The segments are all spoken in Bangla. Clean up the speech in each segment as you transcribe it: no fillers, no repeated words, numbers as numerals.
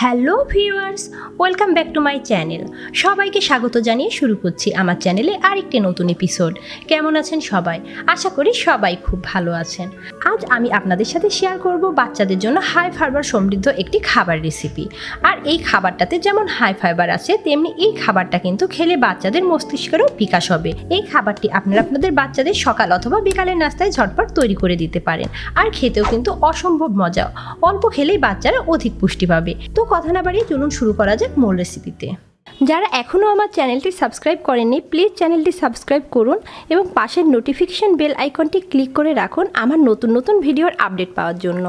Hello viewers, welcome back to my channel. সবাইকে স্বাগত জানিয়ে শুরু করছি আমার চ্যানেলে আরেকটি নতুন এপিসোড। কেমন আছেন সবাই? আশা করি সবাই খুব ভালো আছেন। আজ আমি আপনাদের সাথে শেয়ার করব বাচ্চাদের জন্য হাই ফাইবার সমৃদ্ধ একটি খাবার রেসিপি। আর এই খাবারটাতে যেমন হাই ফাইবার আছে, তেমনি এই খাবারটা কিন্তু খেলে বাচ্চাদের মস্তিষ্কেরও বিকাশ হবে। এই খাবারটি আপনারা আপনাদের বাচ্চাদের সকাল অথবা বিকালের নাস্তায় ঝটপট তৈরি করে দিতে পারেন। আর খেতেও কিন্তু অসম্ভব মজা। অল্প খেলেই বাচ্চারা অধিক পুষ্টি পাবে। তো কথা না বাড়িয়ে চলুন শুরু করা যাক মূল রেসিপিতে। যারা এখনও আমার চ্যানেলটি সাবস্ক্রাইব করেননি, প্লিজ চ্যানেলটি সাবস্ক্রাইব করুন এবং পাশের নোটিফিকেশন বেল আইকনটি ক্লিক করে রাখুন আমার নতুন নতুন ভিডিওর আপডেট পাওয়ার জন্য।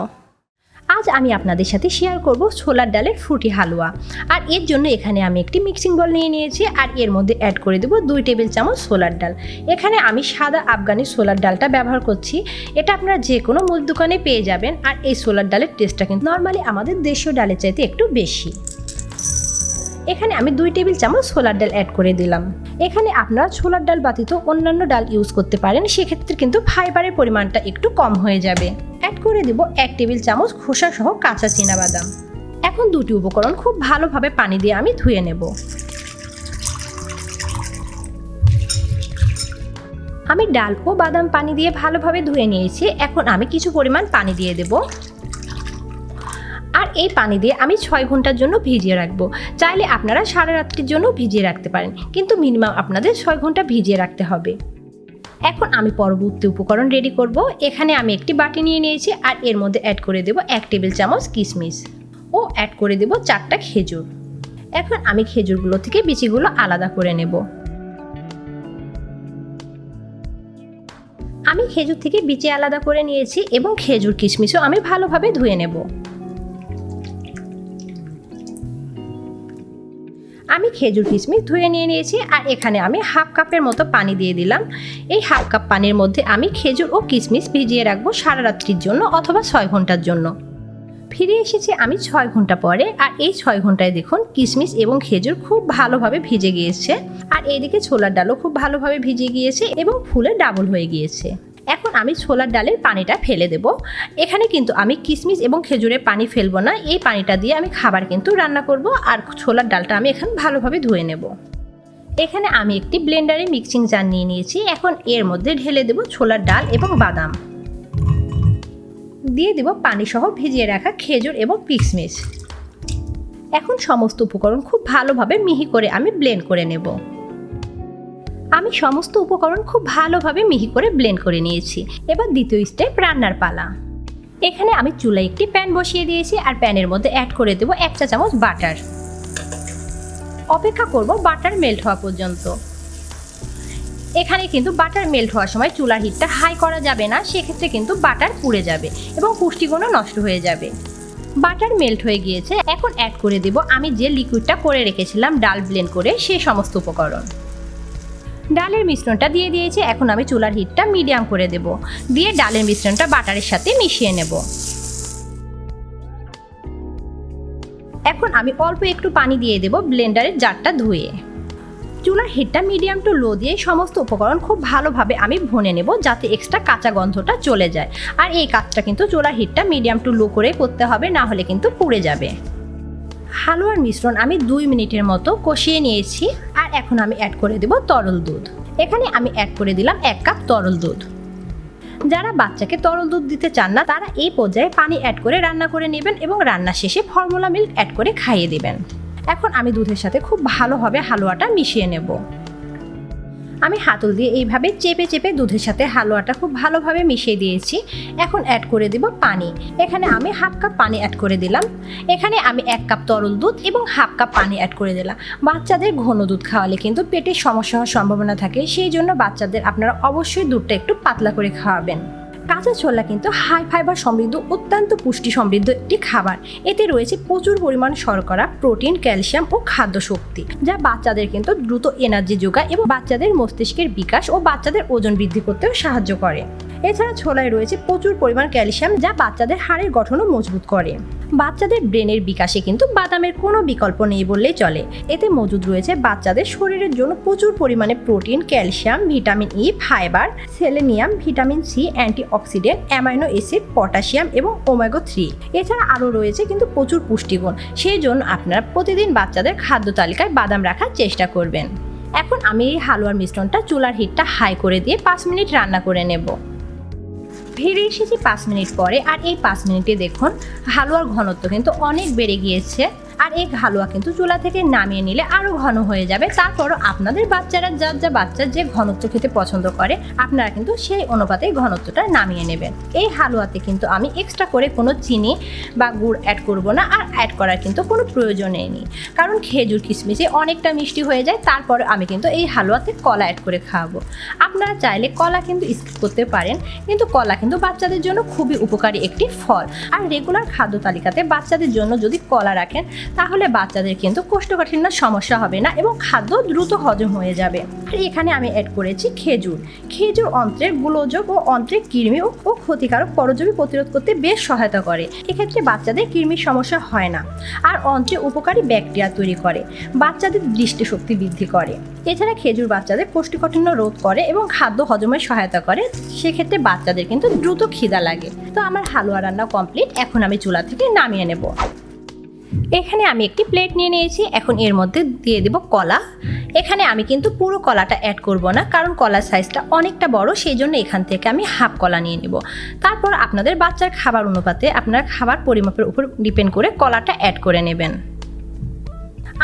আজ আমি আপনাদের সাথে শেয়ার করব ছোলার ডালের ফ্রুটি হালুয়া। আর এর জন্য এখানে আমি একটি মিক্সিং বল নিয়ে নিয়েছি আর এর মধ্যে অ্যাড করে দেবো 2 টেবিল চামচ ছোলার ডাল। এখানে আমি সাদা আফগানি ছোলার ডালটা ব্যবহার করছি। এটা আপনারা যে কোনো মুদি দোকানে পেয়ে যাবেন। আর এই ছোলার ডালের টেস্টটা কিন্তু নর্মালি আমাদের দেশীয় ডালের চাইতে একটু বেশি। এখানে আমি 2 টেবিল চামচ ছোলার ডাল অ্যাড করে দিলাম। এখানে আপনারা ছোলার ডাল ব্যতীত অন্যান্য ডাল ইউজ করতে পারেন, সেক্ষেত্রে কিন্তু ফাইবারের পরিমাণটা একটু কম হয়ে যাবে। অ্যাড করে দেব 1 টেবিল চামচ খোসা সহ কাঁচা চীনাবাদাম। এখন দুটি উপকরণ খুব ভালোভাবে পানি দিয়ে আমি ধুয়ে নেব। আমি ডাল ও বাদাম পানি দিয়ে ভালোভাবে ধুয়ে নিয়েছি। এখন আমি কিছু পরিমাণ পানি দিয়ে দেব। আর এই পানি দিয়ে আমি 6 ঘন্টার জন্য ভিজিয়ে রাখবো। চাইলে আপনারা সারা রাত্রির জন্য ভিজিয়ে রাখতে পারেন, কিন্তু মিনিমাম আপনাদের 6 ঘন্টা ভিজিয়ে রাখতে হবে। এখন আমি পরবর্তী উপকরণ রেডি করব। এখানে আমি একটি বাটি নিয়ে নিয়েছি আর এর মধ্যে অ্যাড করে দেব 1 টেবিল চামচ কিশমিশ ও অ্যাড করে দেব 4টা খেজুর। এখন আমি খেজুরগুলো থেকে বিচিগুলো আলাদা করে নেব। আমি খেজুর থেকে বিচি আলাদা করে নিয়েছি এবং খেজুর কিশমিশও আমি ভালোভাবে ধুয়ে নেব। আমি খেজুর কিশমিশ ধুয়ে নিয়ে নিয়েছি আর এখানে আমি হাফ কাপের মতো পানি দিয়ে দিলাম। এই হাফ কাপ পানির মধ্যে আমি খেজুর ও কিশমিশ ভিজিয়ে রাখবো সারা রাত্রির জন্য অথবা 6 ঘন্টার জন্য। ফিরে এসেছি আমি 6 ঘন্টা পরে। আর এই 6 ঘন্টায় দেখুন কিশমিশ এবং খেজুর খুব ভালোভাবে ভিজে গিয়েছে। আর এইদিকে ছোলার ডালও খুব ভালোভাবে ভিজে গিয়েছে এবং ফুলে ডাবল হয়ে গিয়েছে। এখন আমি ছোলার ডালের পানিটা ফেলে দেব। এখানে কিন্তু আমি কিশমিশ এবং খেজুরের পানি ফেলবো না। এই পানিটা দিয়ে আমি খাবার কিন্তু রান্না করব। আর ছোলার ডালটা আমি এখানে ভালোভাবে ধুয়ে নেব। এখানে আমি একটি ব্লেন্ডারে মিক্সিং জার নিয়ে নিয়েছি। এখন এর মধ্যে ঢেলে দেব ছোলার ডাল এবং বাদাম। দিয়ে দেব পানি সহ ভিজিয়ে রাখা খেজুর এবং কিশমিশ। এখন সমস্ত উপকরণ খুব ভালোভাবে মিহি করে আমি ব্লেন্ড করে নেব। আমি সমস্ত উপকরণ খুব ভালোভাবে মিহি করে ব্লেন্ড করে নিয়েছি। এবার দ্বিতীয় স্টেপ রান্নার পালা। এখানে আমি চুলায় একটি প্যান বসিয়ে দিয়েছি আর প্যানের মধ্যে অ্যাড করে দেব 1 চা চামচ বাটার। অপেক্ষা করব বাটার মেল্ট হওয়া পর্যন্ত। এখানে কিন্তু বাটার মেল্ট হওয়ার সময় চুলার হিটটা হাই করা যাবে না, সেক্ষেত্রে কিন্তু বাটার পুড়ে যাবে এবং পুষ্টিগুণও নষ্ট হয়ে যাবে। বাটার মেল্ট হয়ে গিয়েছে। এখন অ্যাড করে দেব আমি যে লিকুইডটা করে রেখেছিলাম ডাল ব্লেন্ড করে, সেই সমস্ত উপকরণ। ডালের মিশ্রণটা দিয়ে দিয়েছি। এখন আমি চুলার হিটটা মিডিয়াম করে দেব। দিয়ে ডালের মিশ্রণটা বাটারের সাথে মিশিয়ে নেব। এখন আমি অল্প একটু পানি দিয়ে দেব ব্লেন্ডারের জারটা ধুয়ে। চুলার হিটটা মিডিয়াম টু লো দিয়ে সমস্ত উপকরণ খুব ভালোভাবে আমি ভুনে নেব, যাতে এক্সট্রা কাঁচা গন্ধটা চলে যায়। আর এই কাজটা কিন্তু চুলার হিটটা মিডিয়াম টু লো করে করতে হবে, না হলে কিন্তু পুড়ে যাবে। হালুয়ার মিশ্রণ আমি 2 মিনিটের মতো কষিয়ে নিয়েছি। আর এখন আমি অ্যাড করে দেব তরল দুধ। এখানে আমি অ্যাড করে দিলাম 1 কাপ তরল দুধ। যারা বাচ্চাকে তরল দুধ দিতে চান না, তারা এই পর্যায়ে পানি অ্যাড করে রান্না করে নেবেন এবং রান্না শেষে ফর্মুলা মিল্ক অ্যাড করে খাইয়ে দেবেন। এখন আমি দুধের সাথে খুব ভালোভাবে হালুয়াটা মিশিয়ে নেব। আমি হাতল দিয়ে এইভাবে চেপে চেপে দুধের সাথে হালুয়াটা খুব ভালোভাবে মিশিয়ে দিয়েছি। এখন অ্যাড করে দেব পানি। এখানে আমি হাফ কাপ পানি অ্যাড করে দিলাম। এখানে আমি 1 কাপ তরল দুধ এবং হাফ কাপ পানি অ্যাড করে দিলাম। বাচ্চাদের ঘন দুধ খাওয়ালে কিন্তু পেটের সমস্যা হওয়ার সম্ভাবনা থাকে, সেই জন্য বাচ্চাদের আপনারা অবশ্যই দুধটা একটু পাতলা করে খাওয়াবেন। কাঁচা ছোলা কিন্তু হাই ফাইবার সমৃদ্ধ, অত্যন্ত পুষ্টি সমৃদ্ধ একটি খাবার। এতে রয়েছে প্রচুর পরিমাণ শর্করা, প্রোটিন, ক্যালসিয়াম ও খাদ্য শক্তি, যা বাচ্চাদের কিন্তু দ্রুত এনার্জি যোগায় এবং বাচ্চাদের মস্তিষ্কের বিকাশ ও বাচ্চাদের ওজন বৃদ্ধি করতেও সাহায্য করে। এছাড়া ছোলায় রয়েছে প্রচুর পরিমাণ ক্যালসিয়াম, যা বাচ্চাদের হাড়ের গঠনও মজবুত করে। বাচ্চাদের ব্রেনের বিকাশে কিন্তু বাদামের কোনো বিকল্প নেই বললেই চলে। এতে মজুদ রয়েছে বাচ্চাদের শরীরের জন্য প্রচুর পরিমাণে protein, calcium, vitamin E, fibre, selenium, vitamin C, antioxidant, amino acid, potassium এবং ওমেগা 3। এছাড়া আরও রয়েছে কিন্তু প্রচুর পুষ্টিগুণ। সেই জন্য আপনারা প্রতিদিন বাচ্চাদের খাদ্য তালিকায় বাদাম রাখার চেষ্টা করবেন। এখন আমি এই হালুয়ার মিশ্রণটা চুলার হিটটা হাই করে দিয়ে 5 মিনিট রান্না করে নেব। ফিরে এসেছি 5 মিনিট পরে, আর এই 5 মিনিটে দেখুন হালুয়ার ঘনত্ব কিন্তু অনেক বেড়ে গিয়েছে। আর এই হালুয়া কিন্তু চুলা থেকে নামিয়ে নিলে আরও ঘন হয়ে যাবে। তারপরও আপনাদের বাচ্চারা বাচ্চা যে ঘনত্ব খেতে পছন্দ করে, আপনারা কিন্তু সেই অনুপাতে ঘনত্বটা নামিয়ে নেবেন। এই হালুয়াতে কিন্তু আমি এক্সট্রা করে কোনো চিনি বা গুড় অ্যাড করব না, আর অ্যাড করার কিন্তু কোনো প্রয়োজনই নেই, কারণ খেজুর কিশমিশে অনেকটা মিষ্টি হয়ে যায়। তারপরে আমি কিন্তু এই হালুয়াতে কলা অ্যাড করে খাওয়াবো। আপনারা চাইলে কলা কিন্তু স্কিপ করতে পারেন, কিন্তু কলা কিন্তু বাচ্চাদের জন্য খুবই উপকারী একটি ফল। আর রেগুলার খাদ্য তালিকাতে বাচ্চাদের জন্য যদি কলা রাখেন, তাহলে বাচ্চাদের কিন্তু কোষ্ঠকাঠিন্য সমস্যা হবে না এবং খাদ্য দ্রুত হজম হয়ে যাবে। আর এখানে আমি অ্যাড করেছি খেজুর। খেজুর অন্ত্রের গোলযোগ ও অন্ত্রের কৃমি ও ক্ষতিকারক পরজীবী প্রতিরোধ করতে বেশ সহায়তা করে। এক্ষেত্রে বাচ্চাদের কৃমির সমস্যা হয় না। আর অন্ত্রে উপকারী ব্যাকটেরিয়া তৈরি করে, বাচ্চাদের দৃষ্টিশক্তি বৃদ্ধি করে। এছাড়া খেজুর বাচ্চাদের কোষ্ঠকাঠিন্য রোধ করে এবং খাদ্য হজমে সহায়তা করে। সেক্ষেত্রে বাচ্চাদের কিন্তু দ্রুত খিদা লাগে। তো আমার হালুয়া রান্না কমপ্লিট। এখন আমি চুলা থেকে নামিয়ে নেব। এখানে আমি একটি প্লেট নিয়ে নিয়েছি। এখন এর মধ্যে দিয়ে দেব কলা। এখানে আমি কিন্তু পুরো কলাটা অ্যাড করব না, কারণ কলার সাইজটা অনেকটা বড়, সেই জন্য এখান থেকে আমি হাফ কলা নিয়ে নেব। তারপর আপনাদের বাচ্চার খাবার অনুপাতে আপনার খাবার পরিমাপের উপর ডিপেন্ড করে কলাটা অ্যাড করে নেবেন।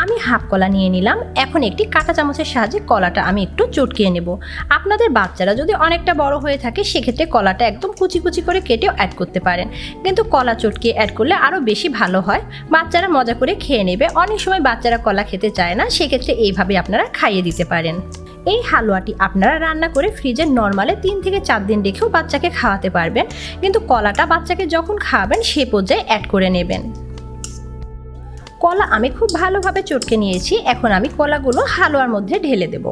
আমি হাফ কলা নিয়ে নিলাম। এখন একটি কাঁটা চামচের সাহায্যে কলাটা আমি একটু চটকিয়ে নেব। আপনাদের বাচ্চারা যদি অনেকটা বড় হয়ে থাকে, সেক্ষেত্রে কলাটা একদম কুচি কুচি করে কেটেও অ্যাড করতে পারেন, কিন্তু কলা চটকিয়ে অ্যাড করলে আরও বেশি ভালো হয়। বাচ্চারা মজা করে খেয়ে নেবে। অনেক সময় বাচ্চারা কলা খেতে চায় না, সেক্ষেত্রে এইভাবে আপনারা খাইয়ে দিতে পারেন। এই হালুয়াটি আপনারা রান্না করে ফ্রিজে নর্মালে 3 থেকে 4 দিন রেখেও বাচ্চাকে খাওয়াতে পারবেন, কিন্তু কলাটা বাচ্চাকে যখন খাওয়াবেন সে পর্যায়ে অ্যাড করে নেবেন। কলা আমি খুব ভালোভাবে চটকে নিয়েছি। এখন আমি কলাগুলো হালুয়ার মধ্যে ঢেলে দেব।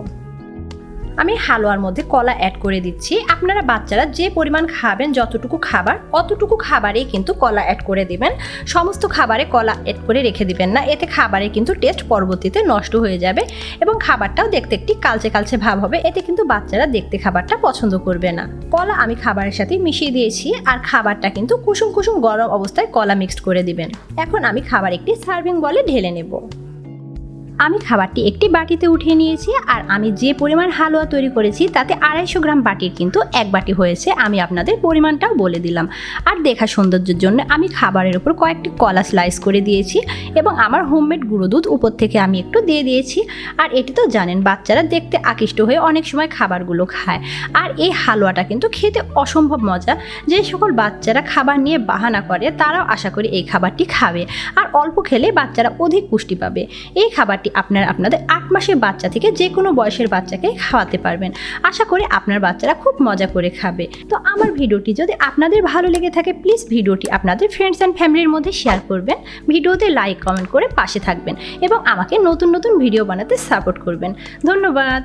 আমি হালুয়ার মধ্যে কলা অ্যাড করে দিচ্ছি। আপনারা বাচ্চারা যে পরিমাণ খাবেন, যতটুকু খাবার অতটুকু খাবারেই কিন্তু কলা অ্যাড করে দিবেন। সমস্ত খাবারে কলা অ্যাড করে রেখে দিবেন না, এতে খাবারের কিন্তু টেস্ট পরবর্তীতে নষ্ট হয়ে যাবে এবং খাবারটাও দেখতে একটি কালচে কালচে ভাব হবে। এতে কিন্তু বাচ্চারা দেখতে খাবারটা পছন্দ করবে না। কলা আমি খাবারের সাথে মিশিয়ে দিয়েছি, আর খাবারটা কিন্তু কুসুম কুসুম গরম অবস্থায় কলা মিক্সড করে দিবেন। এখন আমি খাবার একটি সার্ভিং বলে ঢেলে নেব। আমি খাবারটি একটি বাটিতে উঠিয়ে নিয়েছি। আর আমি যে পরিমাণ হালুয়া তৈরি করেছি তাতে 250 গ্রাম বাটির কিন্তু 1 বাটি হয়েছে। আমি আপনাদের পরিমাণটাও বলে দিলাম। আর দেখা সৌন্দর্যের জন্য আমি খাবারের উপর কয়েকটি কলা স্লাইস করে দিয়েছি এবং আমার হোমমেড গুঁড়ো দুধ উপর থেকে আমি একটু দিয়ে দিয়েছি। আর এটি তো জানেন, বাচ্চারা দেখতে আকৃষ্ট হয়ে অনেক সময় খাবারগুলো খায়। আর এই হালুয়াটা কিন্তু খেতে অসম্ভব মজা। যে সকল বাচ্চারা খাবার নিয়ে বাহানা করে, তারাও আশা করি এই খাবারটি খাবে। আর অল্প খেলে বাচ্চারা অধিক পুষ্টি পাবে। এই খাবারটি আপনারা আপনাদের 8 মাসের বাচ্চা থেকে যে কোনো বয়সের বাচ্চাকে খাওয়াতে পারবেন। আশা করি আপনার বাচ্চারা খুব মজা করে খাবে। তো আমার ভিডিওটি যদি আপনাদের ভালো লেগে থাকে, প্লিজ ভিডিওটি আপনাদের ফ্রেন্ডস অ্যান্ড ফ্যামিলির মধ্যে শেয়ার করবেন। ভিডিওতে লাইক কমেন্ট করে পাশে থাকবেন এবং আমাকে নতুন নতুন ভিডিও বানাতে সাপোর্ট করবেন। ধন্যবাদ।